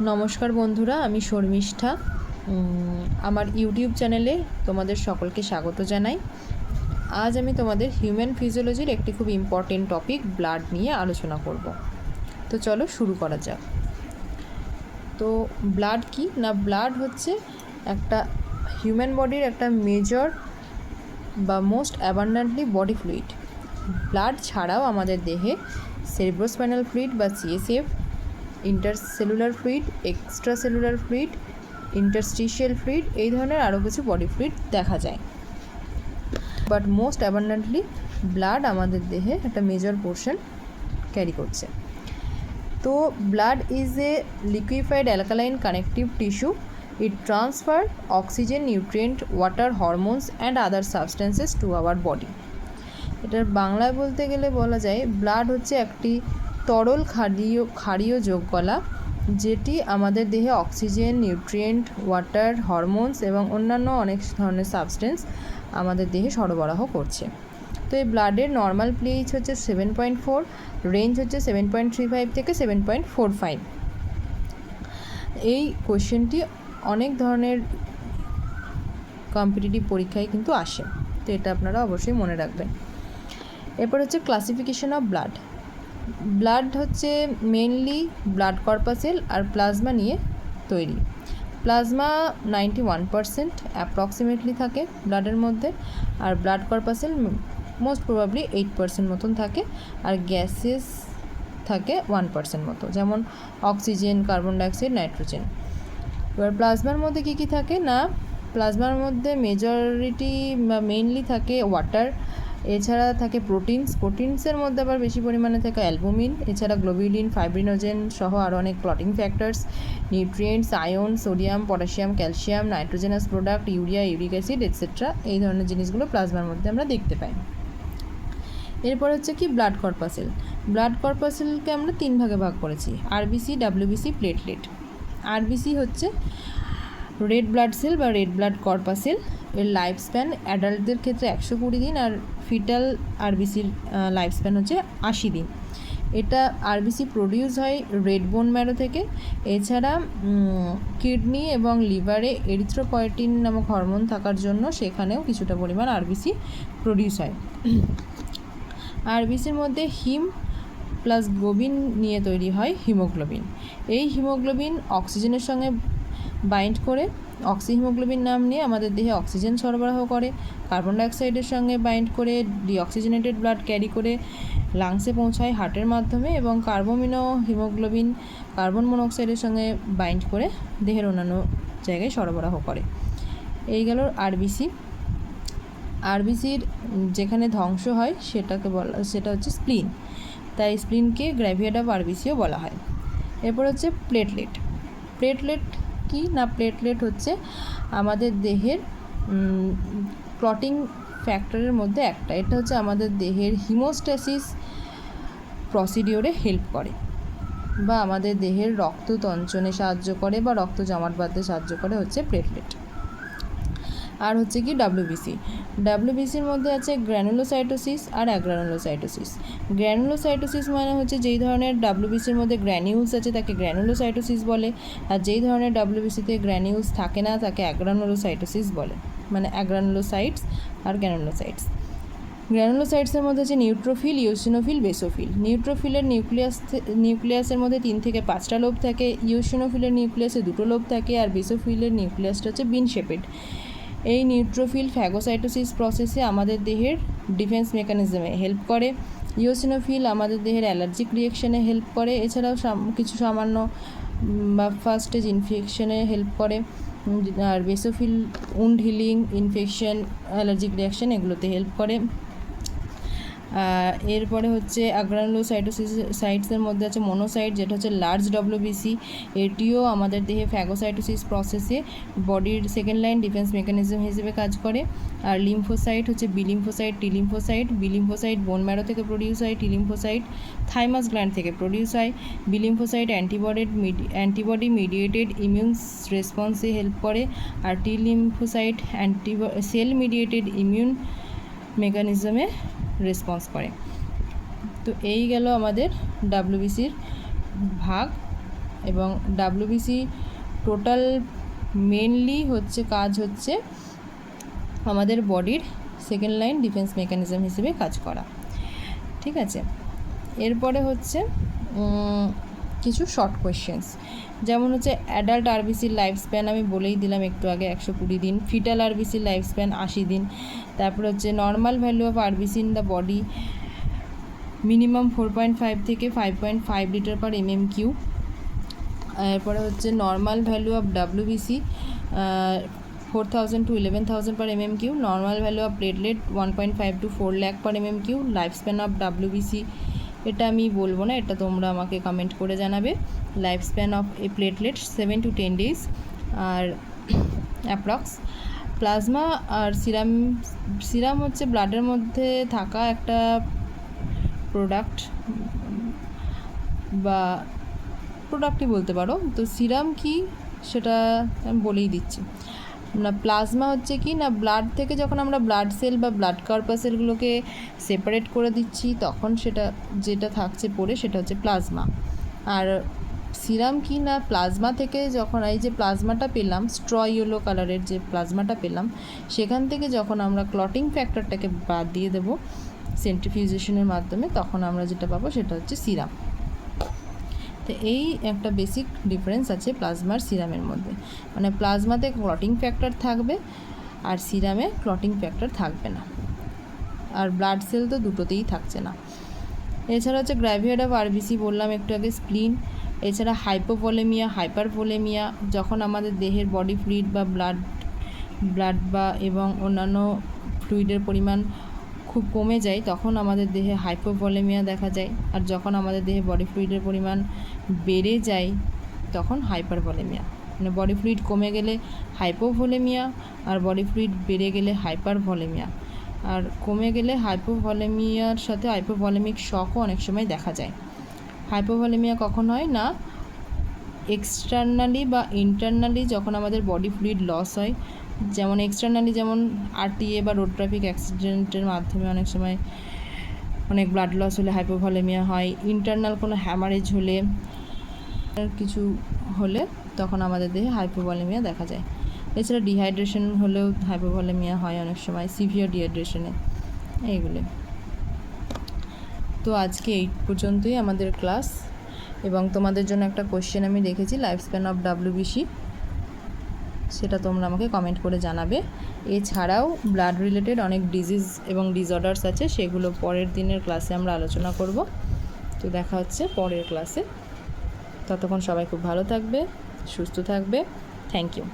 নমস্কার বন্ধুরা, আমি শর্মিষ্ঠা। আমার ইউটিউব চ্যানেলে তোমাদের সকলকে স্বাগত জানাই। আজ আমি তোমাদের হিউম্যান ফিজিওলজির একটি খুব ইম্পর্টেন্ট টপিক ব্লাড নিয়ে আলোচনা করব। তো চলো শুরু করা যাক। তো ব্লাড কি না, ব্লাড হচ্ছে একটা হিউম্যান বডির একটা মেজর বা মোস্ট অ্যাবান্ডেন্টলি বডি ফ্লুইড। ব্লাড ছাড়াও আমাদের দেহে সেরিব্রোস্পাইনাল ফ্লুইড বা CSF, intercellular fluid, extracellular fluid, interstitial fluid, এই ধরনের আরও কিছু বডি ফ্লুইড দেখা যায়। বাট মোস্ট অ্যাবান্ডেন্টলি ব্লাড আমাদের দেহে একটা মেজর পোর্শন ক্যারি করছে। তো blood is a liquefied alkaline connective tissue. It transfer oxygen, nutrient, water, hormones and other substances to our body. এটার বাংলায় বলতে গেলে বলা যায় ব্লাড হচ্ছে একটি তরল ক্ষারীয় যোগকলা, যেটি আমাদের দেহে অক্সিজেন, নিউট্রিয়েন্ট, ওয়াটার, হরমোনস এবং অন্যান্য অনেক ধরনের সাবস্টেন্স আমাদের দেহে সরবরাহ করছে। তো এই ব্লাডের নর্মাল পিএইচ হচ্ছে 7.4, রেঞ্জ হচ্ছে 7.35 থেকে 7.45। এই কোয়েশ্চেনটি অনেক ধরনের কম্পিটিটিভ পরীক্ষায় কিন্তু আসে, তো এটা আপনারা অবশ্যই মনে রাখবেন। এরপর হচ্ছে ক্লাসিফিকেশন অফ ব্লাড। ব্লাড হচ্ছে মেনলি ব্লাড কর্পাসেল আর প্লাজমা নিয়ে তৈরি। প্লাজমা 91% অ্যাপ্রক্সিমেটলি থাকে ব্লাডের মধ্যে, আর ব্লাড কর্পাসেল মোস্ট প্রবাবলি 8% মতন থাকে, আর গ্যাসেস থাকে 1% মতো, যেমন অক্সিজেন, কার্বন ডাইঅক্সাইড, নাইট্রোজেন। এবার প্লাজমার মধ্যে কী কী থাকে না, প্লাজমার মধ্যে মেজরিটি বা মেইনলি থাকে ওয়াটার, এছাড়া থাকে প্রোটিনসের মধ্যে আবার বেশি পরিমাণে থাকে অ্যালবুমিন, এছাড়া গ্লোবিউলিন, ফাইব্রিনোজেন সহ আরও অনেক clotting factors, nutrients, ion, sodium, potassium, calcium, nitrogenous product, urea, uric acid etcetera, এই ধরনের জিনিসগুলো প্লাজমার মধ্যে আমরা দেখতে পাই। এরপর হচ্ছে কি ব্লাড কর্পাসেল। ব্লাড কর্পাসেলকে আমরা 3 ভাগে ভাগ করেছি: আরবিসি, ডাব্লিউবিসি, প্লেটলেট। আরবিসি হচ্ছে রেড ব্লাড সেল বা রেড ব্লাড কর্পাসেল। এর লাইফ স্প্যান অ্যাডাল্টদের ক্ষেত্রে 120 দিন, আর ফিটাল আরবিসির লাইফ স্প্যান হচ্ছে 80 দিন। এটা আরবিসি প্রডিউস হয় রেড বোন ম্যারো থেকে। এছাড়া কিডনি এবং লিভারে এরিথ্রোপয়েটিন নামক হরমোন থাকার জন্য সেখানেও কিছুটা পরিমাণ আরবিসি প্রডিউস হয়। আরবিসির মধ্যে হিম প্লাস গ্লোবিন নিয়ে তৈরি হয় হিমোগ্লোবিন। এই হিমোগ্লোবিন অক্সিজেনের সঙ্গে বাইন্ড করে অক্সিহিমোগ্লোবিন নাম নিয়ে আমাদের দেহে অক্সিজেন সরবরাহ করে, কার্বন ডাইঅক্সাইডের সঙ্গে বাইন্ড করে ডিঅক্সিজেনেটেড ব্লাড ক্যারি করে লাংসে পৌঁছায় হার্টের মাধ্যমে, এবং কার্বোমিনো হিমোগ্লোবিন কার্বন মনোক্সাইডের সঙ্গে বাইন্ড করে দেহের অন্যান্য জায়গায় সরবরাহ করে। এই গেল আরবিসি। আরবিসির যেখানে ধ্বংস হয় সেটা হচ্ছে স্প্লিন, তাই স্প্লিনকে গ্র্যাভিয়েট অফ আরবিসিও বলা হয়। এরপর হচ্ছে প্লেটলেট। প্লেটলেট কি না, প্লেটলেট হচ্ছে আমাদের দেহের ক্লটিং ফ্যাক্টরের মধ্যে একটা। এটা হচ্ছে আমাদের দেহের হিমোস্ট্যাসিস প্রসিডিওরে হেল্প করে, বা আমাদের দেহের রক্ত তঞ্চনে সাহায্য করে, বা রক্ত জমাট বাঁধতে সাহায্য করে হচ্ছে প্লেটলেট। আর হচ্ছে কি ডাব্লিউবিসি। ডাব্লিউবিসির মধ্যে আছে গ্র্যানুলোসাইটোসিস আর অ্যাগ্রানুলোসাইটোসিস। গ্র্যানুলোসাইটোসিস মানে হচ্ছে যেই ধরনের ডাব্লিউবিসির মধ্যে গ্র্যানিউলস আছে তাকে গ্র্যানুলোসাইটোসিস বলে, আর যেই ধরনের ডাব্লিউবিসিতে গ্র্যানিউলস থাকে না তাকে অ্যাগ্রানুলোসাইটোসিস বলে, মানে অ্যাগ্রানুলোসাইটস আর গ্র্যানুলোসাইটস। গ্র্যানুলোসাইটসের মধ্যে আছে নিউট্রোফিল, ইওসিনোফিল, বেসোফিল। নিউট্রোফিলের নিউক্লিয়াসের মধ্যে 3 থেকে 5টা লোব থাকে, ইওসিনোফিলের নিউক্লিয়াসে 2টো লোব থাকে, আর বেসোফিলের নিউক্লিয়াসটা হচ্ছে বিন শেপেড। এই নিউট্রোফিল ফ্যাগোসাইটোসিস প্রসেসে আমাদের দেহের ডিফেন্স মেকানিজমে হেল্প করে। ইওসিনোফিল আমাদের দেহের অ্যালার্জিক রিয়েকশনে হেল্প করে, এছাড়াও কিছু সামান্য বা ফার্স্ট স্টেজ ইনফেকশনে হেল্প করে। আর basophil wound healing, infection, allergic reaction এগুলোতে হেল্প করে। এরপরে হচ্ছে সাইটসের মধ্যে আছে মনোসাইট, যেটা হচ্ছে লার্জ ডব্লিউবিসি। এটিও আমাদের দেহে ফ্যাগোসাইটোসিস প্রসেসে বডির সেকেন্ড লাইন ডিফেন্স মেকানিজম হিসেবে কাজ করে। আর লিম্ফোসাইট হচ্ছে বিলিম্ফোসাইট, টিলিম্ফোসাইট। বিলিম্ফোসাইট বোন ম্যারো থেকে প্রডিউস হয়, টিলিম্ফোসাইট থাইমাস গ্ল্যান্ড থেকে প্রডিউস হয়। বিলিম্ফোসাইট অ্যান্টিবডি মিডিয়েটেড ইমিউন রেসপন্সে হেল্প করে, আর টিলিম্ফোসাইট সেল মিডিয়েটেড ইমিউন মেকানিজমে রেসপন্স করে। তো এই গেল আমাদের ডাব্লিউবিসির ভাগ। এবং ডাব্লিউবিসি টোটাল মেনলি কাজ হচ্ছে আমাদের বডির সেকেন্ড লাইন ডিফেন্স মেকানিজম হিসেবে কাজ করা। ঠিক আছে, এরপরে হচ্ছে কিছু শর্ট কোয়েশ্চেন্স, যেমন হচ্ছে অ্যাডাল্ট আরবিসির লাইফ স্প্যান আমি বলেই দিলাম একটু আগে 120 দিন, ফিটাল আরবিসির লাইফ স্প্যান 80 দিন, তারপর হচ্ছে normal value of RBC in the body minimum 4.5 থেকে 5.5 লিটার পার MMQ। এরপরে হচ্ছে normal value of WBC 4,000 to 11,000 per MMQ, normal value of platelet 1.5 to 4 lakh per MMQ, life span of WBC এটা আমি বলবো না, এটা তোমরা আমাকে কমেন্ট করে জানাবে। Life span of a platelet 7 to 10 days আর অ্যাপ্রক্স। প্লাজমা আর সিরাম হচ্ছে ব্লাডের মধ্যে থাকা একটা প্রোডাক্ট বা প্রোডাক্টই বলতে পারো। তো সিরাম কি সেটা আমি বলেই দিচ্ছি না। প্লাজমা হচ্ছে কি না, ব্লাড থেকে যখন আমরা ব্লাড সেল বা ব্লাড কর্পাসেলগুলোকে সেপারেট করে দিচ্ছি তখন সেটা যেটা থাকছে পড়ে সেটা হচ্ছে প্লাজমা। আর সিরাম কি না, প্লাজমা থেকে যখন এই যে প্লাজমাটা পেলাম, স্ট্র ইয়েলো কালারের যে প্লাজমাটা পেলাম, সেখান থেকে যখন আমরা ক্লটিং ফ্যাক্টরটাকে বাদ দিয়ে দেবো সেন্ট্রিফিউজেশনের মাধ্যমে, তখন আমরা যেটা পাবো সেটা হচ্ছে সিরাম। তো এই একটা বেসিক ডিফারেন্স আছে প্লাজমার সিরামের মধ্যে, মানে প্লাজমাতে ক্লটিং ফ্যাক্টর থাকবে আর সিরামে ক্লটিং ফ্যাক্টর থাকবে না, আর ব্লাড সেল তো দুটোতেই থাকছে না। এছাড়া হচ্ছে গ্র্যাভিয়েট অফ আরবিসি বললাম একটু আগে, স্প্লিন। এছাড়া হাইপোভলেমিয়া, হাইপারভলেমিয়া, যখন আমাদের দেহের বডি ফ্লুইড বা ব্লাড বা এবং অন্যান্য ফ্লুইডের পরিমাণ খুব কমে যায় তখন আমাদের দেহে হাইপোভলেমিয়া দেখা যায়, আর যখন আমাদের দেহে বডি ফ্লুইডের পরিমাণ বেড়ে যায় তখন হাইপারভলেমিয়া। মানে বডি ফ্লুইড কমে গেলে হাইপোভলেমিয়া আর বডি ফ্লুইড বেড়ে গেলে হাইপারভলেমিয়া। আর কমে গেলে হাইপোভলেমিয়ার সাথে হাইপোভলেমিক শকও অনেক সময় দেখা যায়। হাইপোভলেমিয়া কখন হয় না, এক্সটার্নালি বা ইন্টারনালি যখন আমাদের বডি ফ্লুইড লস হয়, যেমন এক্সটার্নালি যেমন RTA বা রোড ট্রাফিক অ্যাক্সিডেন্টের মাধ্যমে অনেক সময় অনেক ব্লাড লস হলে হাইপোভলেমিয়া হয়, ইন্টারনাল কোনো হ্যামারেজ হলে কিছু হলে তখন আমাদের দেহে হাইপোভলেমিয়া দেখা যায়। এছাড়া ডিহাইড্রেশন হলেও হাইপোভলেমিয়া হয় অনেক সময়, সিভিয়ার ডিহাইড্রেশনে এইগুলো। তো আজকে এই পর্যন্তই আমাদের ক্লাস, এবং তোমাদের জন্য একটা কোশ্চেন আমি রেখেছি লাইফ স্প্যান অফ ডাব্লিউবিসি, সেটা তোমরা আমাকে কমেন্ট করে জানাবে। এছাড়াও ব্লাড রিলেটেড অনেক ডিজিজ এবং ডিসঅর্ডার্স আছে, সেগুলো পরের দিনের ক্লাসে আমরা আলোচনা করব। তো দেখা হচ্ছে পরের ক্লাসে, ততক্ষণ সবাই খুব ভালো থাকবে, সুস্থ থাকবে। Thank you.